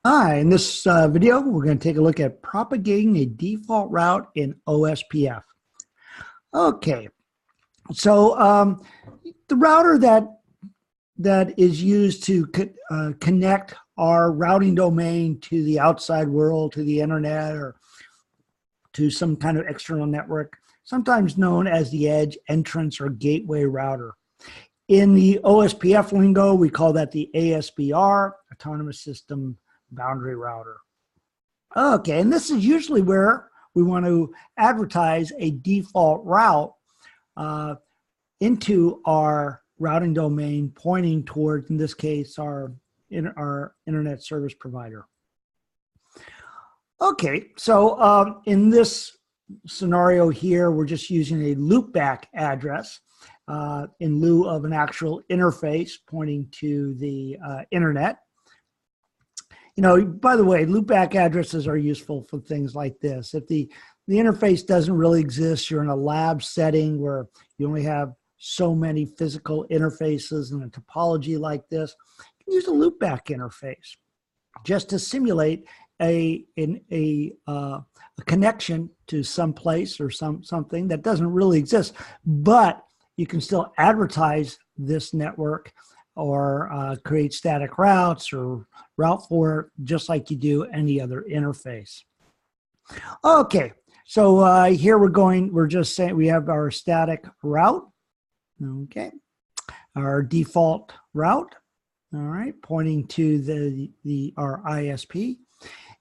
Hi, in this video, we're going to take a look at propagating a default route in OSPF. Okay, so the router that is used to connect our routing domain to the outside world, to the internet, or to some kind of external network, sometimes known as the edge, entrance, or gateway router. In the OSPF lingo, we call that the ASBR, Autonomous System Boundary Router. Okay, and this is usually where we want to advertise a default route into our routing domain, pointing towards, in this case, our internet service provider. Okay, so in this scenario here, we're just using a loopback address in lieu of an actual interface pointing to the internet. You know, by the way, loopback addresses are useful for things like this. If the interface doesn't really exist, you're in a lab setting where you only have so many physical interfaces in a topology like this, you can use a loopback interface just to simulate a connection to some place or something that doesn't really exist, but you can still advertise this network or create static routes or route for it, just like you do any other interface. Okay, so here we're just saying we have our static route, okay, our default route, all right, pointing to our ISP.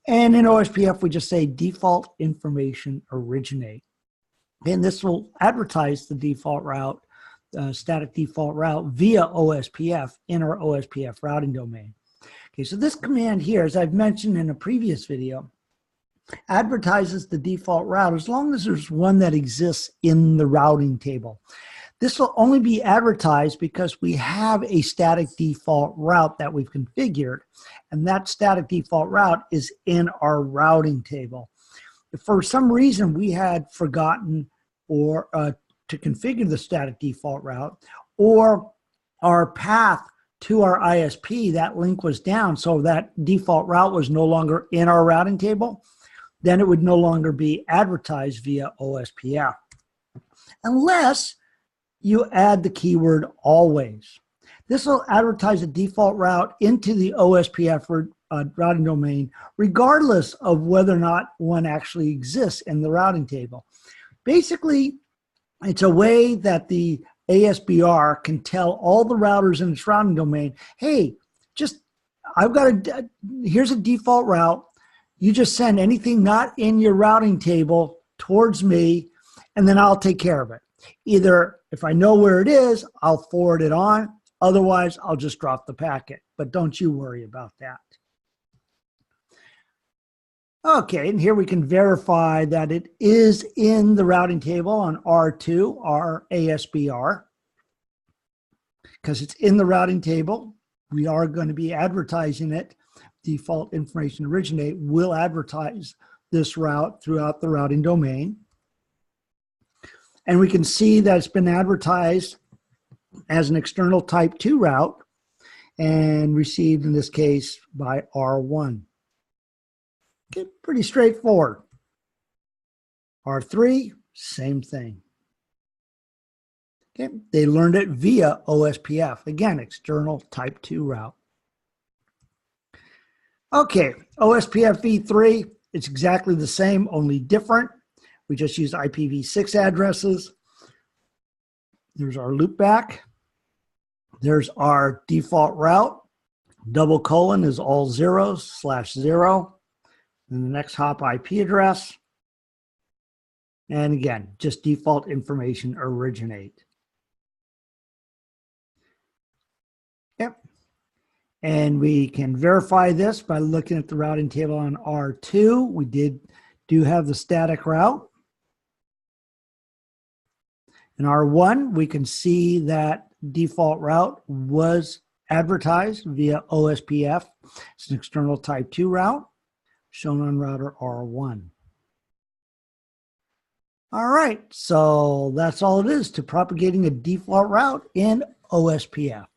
And in OSPF, we just say default information originate. And this will advertise the default route, static default route via OSPF in our OSPF routing domain. Okay, so this command here, as I've mentioned in a previous video, advertises the default route as long as there's one that exists in the routing table. This will only be advertised because we have a static default route that we've configured, and that static default route is in our routing table. If for some reason we had forgotten or to configure the static default route, or our path to our ISP, that link was down, so that default route was no longer in our routing table, then it would no longer be advertised via OSPF, unless you add the keyword always. This will advertise a default route into the OSPF routing domain, regardless of whether or not one actually exists in the routing table. Basically, it's a way that the ASBR can tell all the routers in its routing domain, hey, here's a default route. You just send anything not in your routing table towards me, and then I'll take care of it. Either if I know where it is, I'll forward it on. Otherwise, I'll just drop the packet. But don't you worry about that. Okay, and here we can verify that it is in the routing table on R2, our ASBR. Because it's in the routing table, we are going to be advertising it. Default information originate will advertise this route throughout the routing domain. And we can see that it's been advertised as an external type 2 route and received in this case by R1. Okay, pretty straightforward. R3, same thing. Okay, they learned it via OSPF. Again, external type 2 route. Okay, OSPFv3, it's exactly the same, only different. We just use IPv6 addresses. There's our loopback. There's our default route. Double colon is all zeros /0. And the next hop IP address. And again, just default information originate. Yep. And we can verify this by looking at the routing table on R2. We do have the static route. In R1, we can see that default route was advertised via OSPF. It's an external type 2 route shown on router R1. All right, so that's all it is to propagating a default route in OSPF.